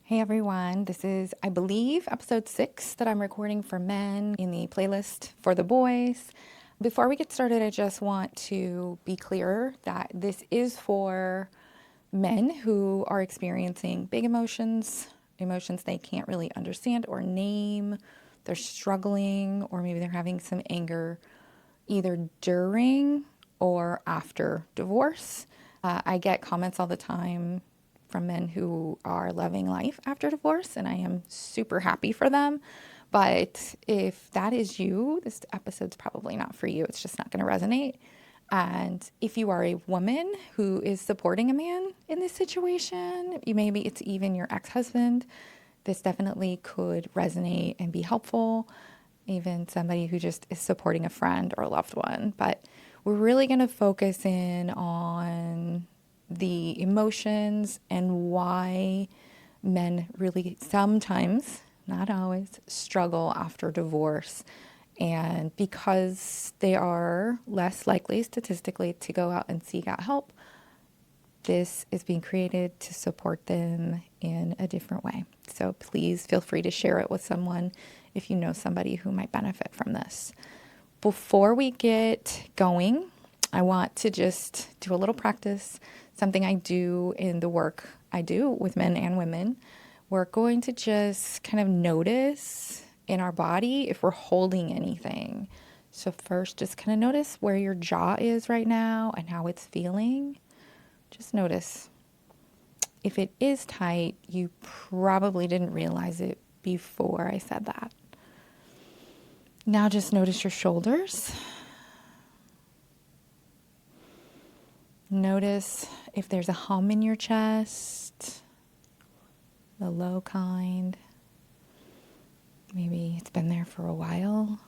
Hey everyone, this is, I believe, episode 6 that I'm recording for men in the playlist for the boys. Before we get started, I just want to be clear that this is for men who are experiencing big emotions, emotions they can't really understand or name. They're struggling, or maybe they're having some anger either during or after divorce. I get comments all the time from men who are loving life after divorce, and I am super happy for them. But if that is you, this episode's probably not for you. It's just not going to resonate. And if you are a woman who is supporting a man in this situation, maybe it's even your ex-husband, this definitely could resonate and be helpful. Even somebody who just is supporting a friend or a loved one. But we're really going to focus in on the emotions and why men really sometimes, not always, struggle after divorce. And because they are less likely statistically to go out and seek out help, this is being created to support them in a different way. So please feel free to share it with someone if you know somebody who might benefit from this. Before we get going, I want to just do a little practice, something I do in the work I do with men and women. We're going to just kind of notice in our body if we're holding anything. So first, just kind of notice where your jaw is right now and how it's feeling. Just notice. If it is tight, you probably didn't realize it before I said that. Now just notice your shoulders. Notice if there's a hum in your chest, the low kind. Maybe it's been there for a while.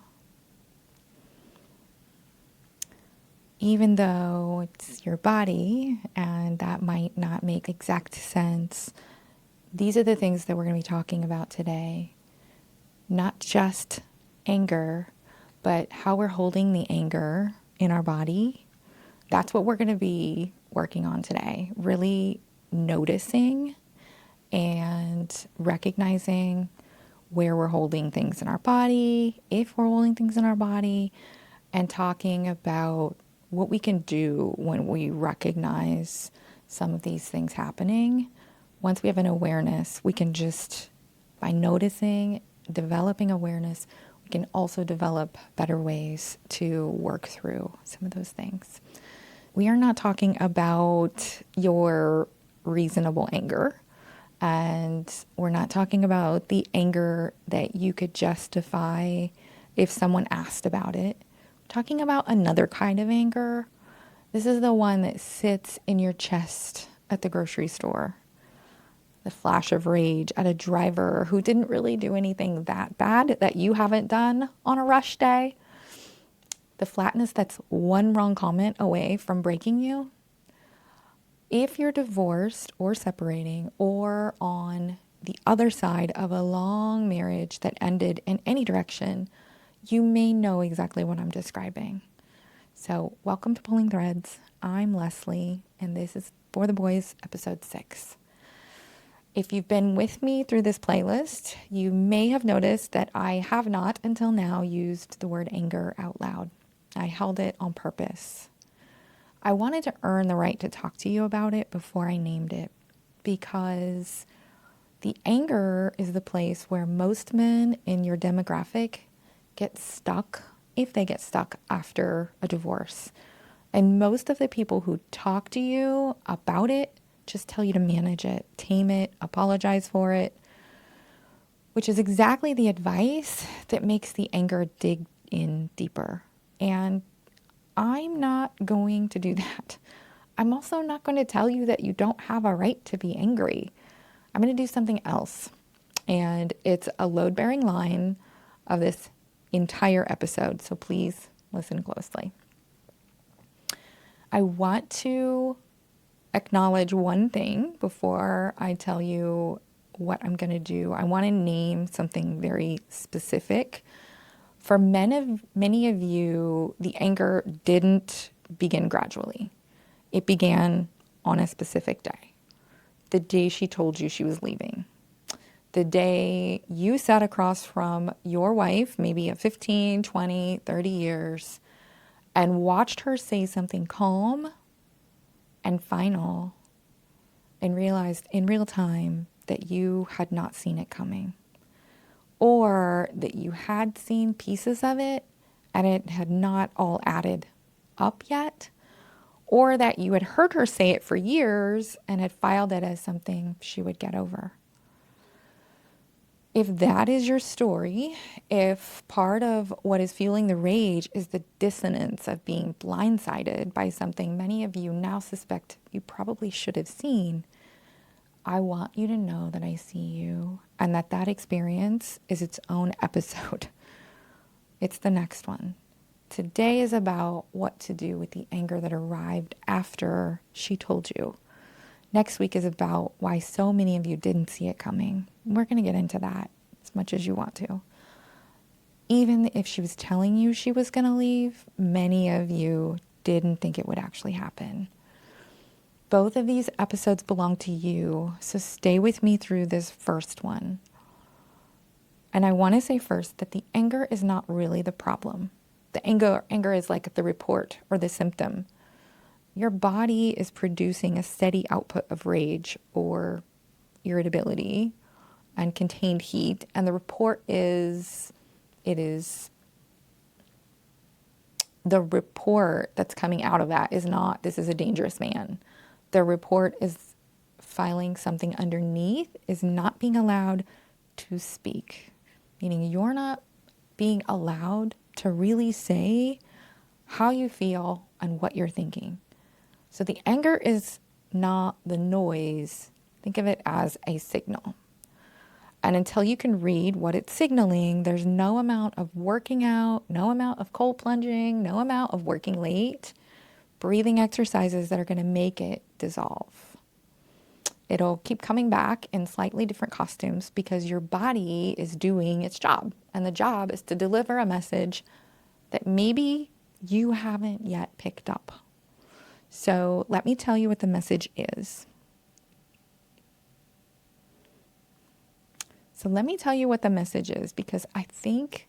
Even though it's your body and that might not make exact sense, these are the things that we're going to be talking about today. Not just anger, but how we're holding the anger in our body. That's what we're going to be working on today. Really noticing and recognizing where we're holding things in our body, if we're holding things in our body, and talking about what we can do when we recognize some of these things happening. Once we have an awareness, we can just, by noticing, developing awareness, we can also develop better ways to work through some of those things. We are not talking about your reasonable anger, and we're not talking about the anger that you could justify if someone asked about it. Talking about another kind of anger. This is the one that sits in your chest at the grocery store. The flash of rage at a driver who didn't really do anything that bad that you haven't done on a rush day. The flatness that's one wrong comment away from breaking you. If you're divorced or separating or on the other side of a long marriage that ended in any direction, you may know exactly what I'm describing. So welcome to Pulling Threads. I'm Leslie, and this is For the Boys, episode 6. If you've been with me through this playlist, you may have noticed that I have not until now used the word anger out loud. I held it on purpose. I wanted to earn the right to talk to you about it before I named it, because the anger is the place where most men in your demographic get stuck, if they get stuck after a divorce. And most of the people who talk to you about it just tell you to manage it, tame it, apologize for it, which is exactly the advice that makes the anger dig in deeper. And I'm not going to do that. I'm also not going to tell you that you don't have a right to be angry. I'm going to do something else. And it's a load-bearing line of this entire episode, so please listen closely. I want to acknowledge one thing before I tell you what I'm going to do. I want to name something very specific. For many of you, the anger didn't begin gradually. It began on a specific day, the day she told you she was leaving. The day you sat across from your wife, maybe of 15, 20, 30 years, and watched her say something calm and final and realized in real time that you had not seen it coming, or that you had seen pieces of it and it had not all added up yet, or that you had heard her say it for years and had filed it as something she would get over. If that is your story, if part of what is fueling the rage is the dissonance of being blindsided by something many of you now suspect you probably should have seen, I want you to know that I see you and that that experience is its own episode. It's the next one. Today is about what to do with the anger that arrived after she told you. Next week is about why so many of you didn't see it coming. We're going to get into that as much as you want to. Even if she was telling you she was going to leave, many of you didn't think it would actually happen. Both of these episodes belong to you, so stay with me through this first one. And I want to say first that the anger is not really the problem. The anger is like the report or the symptom. Your body is producing a steady output of rage or irritability and contained heat. And the report is, the report that's coming out of that is not, this is a dangerous man. The report is filing something underneath, is not being allowed to speak. Meaning you're not being allowed to really say how you feel and what you're thinking. So the anger is not the noise. Think of it as a signal. And until you can read what it's signaling, there's no amount of working out, no amount of cold plunging, no amount of working late, breathing exercises that are going to make it dissolve. It'll keep coming back in slightly different costumes because your body is doing its job. And the job is to deliver a message that maybe you haven't yet picked up. So let me tell you what the message is. So let me tell you what the message is because I think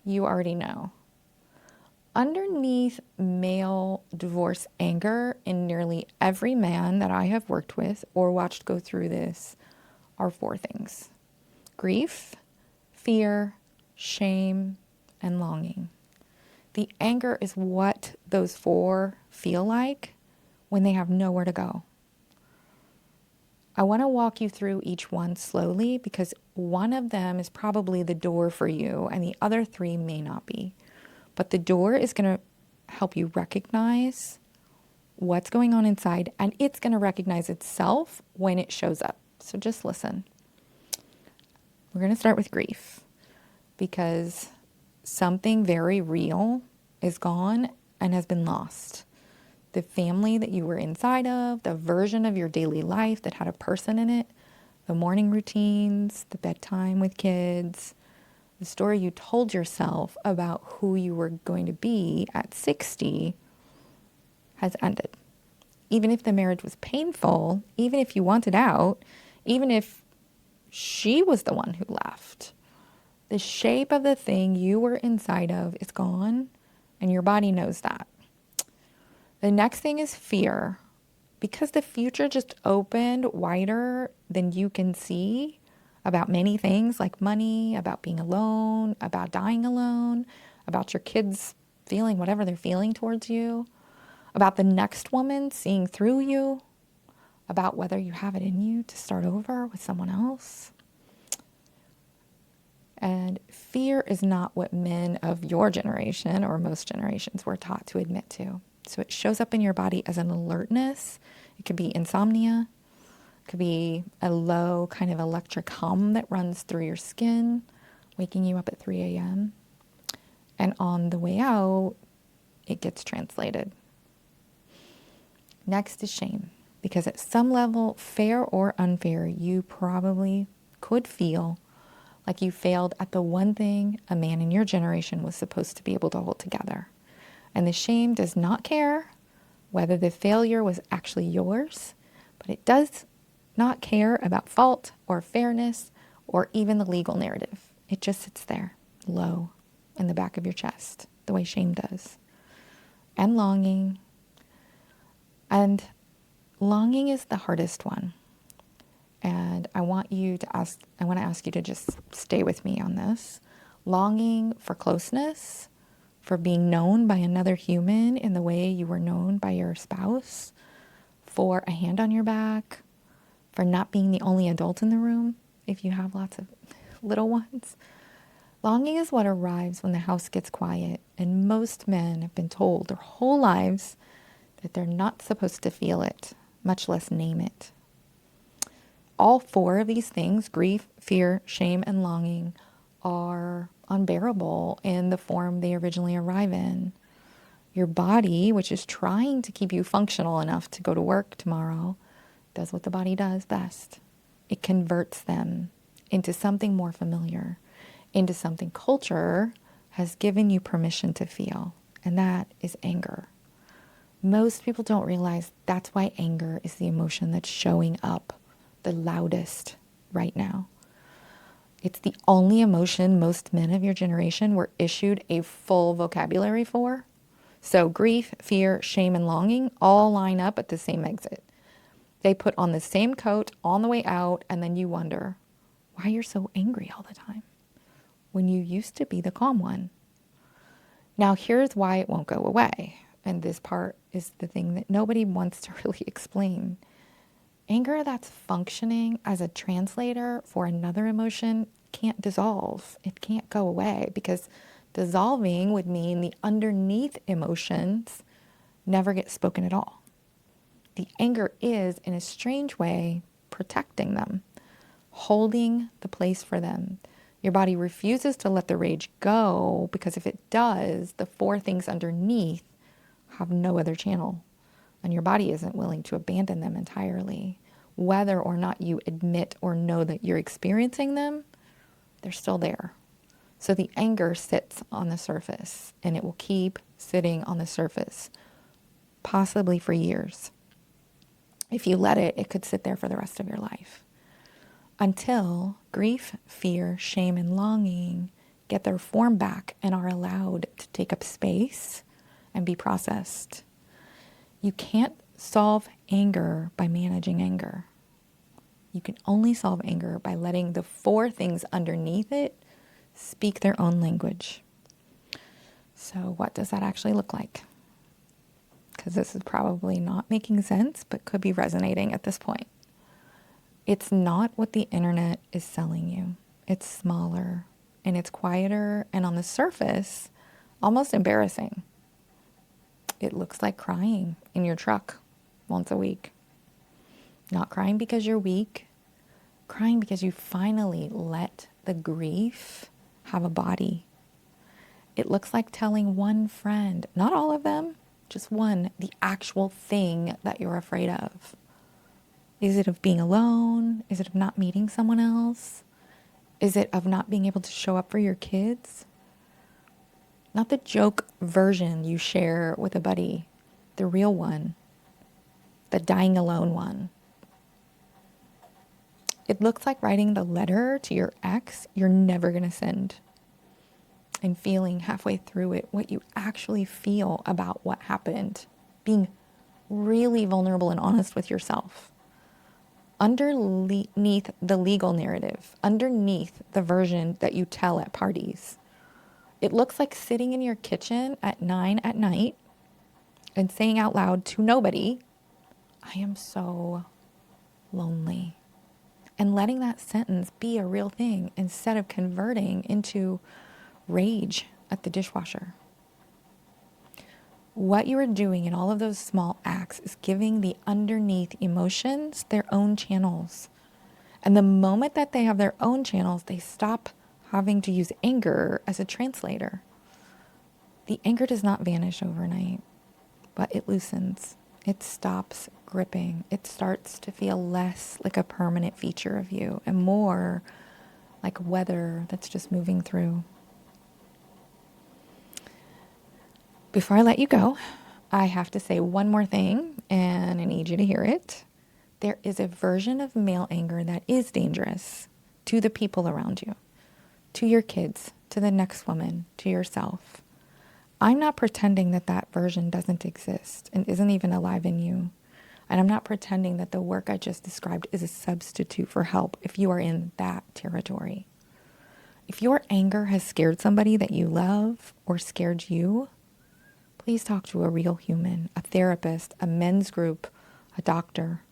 you already know. Underneath male divorce anger in nearly every man that I have worked with or watched go through this are four things: grief, fear, shame, and longing. The anger is what those four feel like when they have nowhere to go. I want to walk you through each one slowly because one of them is probably the door for you and the other three may not be. But the door is going to help you recognize what's going on inside, and it's going to recognize itself when it shows up. So just listen. We're going to start with grief because something very real is gone and has been lost. The family that you were inside of, the version of your daily life that had a person in it, the morning routines, the bedtime with kids, the story you told yourself about who you were going to be at 60 has ended. Even if the marriage was painful, even if you wanted out, even if she was the one who left, the shape of the thing you were inside of is gone, and your body knows that. The next thing is fear. Because the future just opened wider than you can see about many things like money, about being alone, about dying alone, about your kids feeling whatever they're feeling towards you, about the next woman seeing through you, about whether you have it in you to start over with someone else. And fear is not what men of your generation or most generations were taught to admit to. So it shows up in your body as an alertness. It could be insomnia. It could be a low kind of electric hum that runs through your skin, waking you up at 3 a.m. And on the way out, it gets translated. Next is shame. Because at some level, fair or unfair, you probably could feel like you failed at the one thing a man in your generation was supposed to be able to hold together. And the shame does not care whether the failure was actually yours, but it does not care about fault or fairness or even the legal narrative. It just sits there, low, in the back of your chest, the way shame does. And longing. And longing is the hardest one. And I want to ask you to just stay with me on this. Longing for closeness, for being known by another human in the way you were known by your spouse, for a hand on your back, for not being the only adult in the room if you have lots of little ones. Longing is what arrives when the house gets quiet, and most men have been told their whole lives that they're not supposed to feel it, much less name it. All four of these things, grief, fear, shame, and longing, are unbearable in the form they originally arrive in. Your body, which is trying to keep you functional enough to go to work tomorrow, does what the body does best. It converts them into something more familiar, into something culture has given you permission to feel, and that is anger. Most people don't realize that's why anger is the emotion that's showing up the loudest right now. It's the only emotion most men of your generation were issued a full vocabulary for. So grief, fear, shame, and longing all line up at the same exit. They put on the same coat on the way out, and then you wonder why you're so angry all the time when you used to be the calm one. Now, here's why it won't go away. And this part is the thing that nobody wants to really explain. Anger that's functioning as a translator for another emotion can't dissolve. It can't go away, because dissolving would mean the underneath emotions never get spoken at all. The anger is, in a strange way, protecting them, holding the place for them. Your body refuses to let the rage go, because if it does, the four things underneath have no other channel, and your body isn't willing to abandon them entirely. Whether or not you admit or know that you're experiencing them, they're still there. So the anger sits on the surface, and it will keep sitting on the surface, possibly for years. If you let it, it could sit there for the rest of your life, until grief, fear, shame, and longing get their form back and are allowed to take up space and be processed. You can't solve anger by managing anger. You can only solve anger by letting the four things underneath it speak their own language. So what does that actually look like? Because this is probably not making sense, but could be resonating at this point. It's not what the internet is selling you. It's smaller, and it's quieter, and on the surface, almost embarrassing. It looks like crying in your truck once a week. Not crying because you're weak, crying because you finally let the grief have a body. It looks like telling one friend, not all of them, just one, the actual thing that you're afraid of. Is it of being alone? Is it of not meeting someone else? Is it of not being able to show up for your kids? Not the joke version you share with a buddy, the real one, the dying alone one. It looks like writing the letter to your ex you're never going to send, and feeling halfway through it what you actually feel about what happened, being really vulnerable and honest with yourself. Underneath the legal narrative, underneath the version that you tell at parties, it looks like sitting in your kitchen at 9 at night and saying out loud to nobody, I am so lonely. And letting that sentence be a real thing instead of converting into rage at the dishwasher. What you are doing in all of those small acts is giving the underneath emotions their own channels. And the moment that they have their own channels, they stop having to use anger as a translator. The anger does not vanish overnight, but it loosens. It stops gripping. It starts to feel less like a permanent feature of you and more like weather that's just moving through. Before I let you go, I have to say one more thing, and I need you to hear it. There is a version of male anger that is dangerous to the people around you, to your kids, to the next woman, to yourself. I'm not pretending that that version doesn't exist and isn't even alive in you. And I'm not pretending that the work I just described is a substitute for help if you are in that territory. If your anger has scared somebody that you love or scared you, please talk to a real human, a therapist, a men's group, a doctor.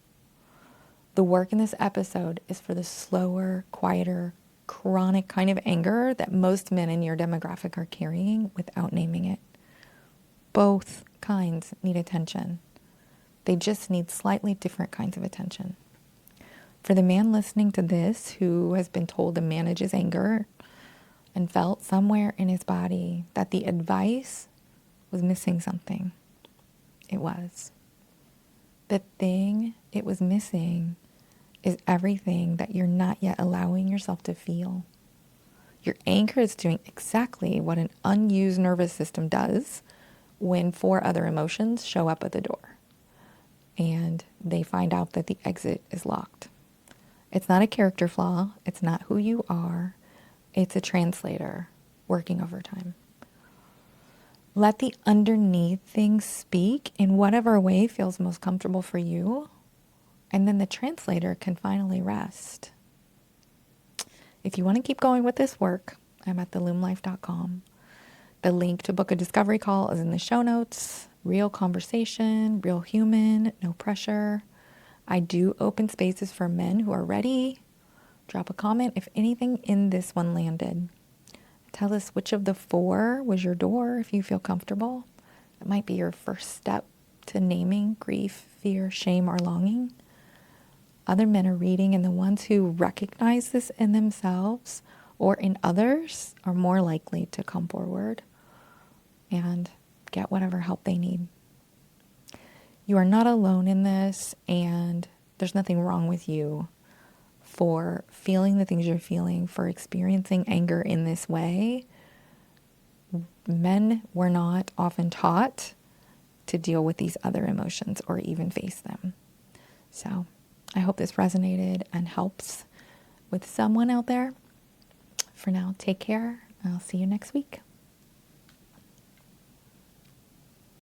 The work in this episode is for the slower, quieter, chronic kind of anger that most men in your demographic are carrying without naming it. Both kinds need attention. They just need slightly different kinds of attention. For the man listening to this who has been told to manage his anger and felt somewhere in his body that the advice was missing something, it was. The thing it was missing is everything that you're not yet allowing yourself to feel. Your anger is doing exactly what an unused nervous system does when 4 other emotions show up at the door and they find out that the exit is locked. It's not a character flaw. It's not who you are. It's a translator working overtime. Let the underneath things speak in whatever way feels most comfortable for you, and then the translator can finally rest. If you want to keep going with this work, I'm at theloomlife.com. The link to book a discovery call is in the show notes. Real conversation, real human, no pressure. I do open spaces for men who are ready. Drop a comment if anything in this one landed. Tell us which of the 4 was your door if you feel comfortable. It might be your first step to naming grief, fear, shame, or longing. Other men are reading, and the ones who recognize this in themselves or in others are more likely to come forward and get whatever help they need. You are not alone in this, and there's nothing wrong with you for feeling the things you're feeling, for experiencing anger in this way. Men were not often taught to deal with these other emotions or even face them. So I hope this resonated and helps with someone out there. For now, take care. I'll see you next week.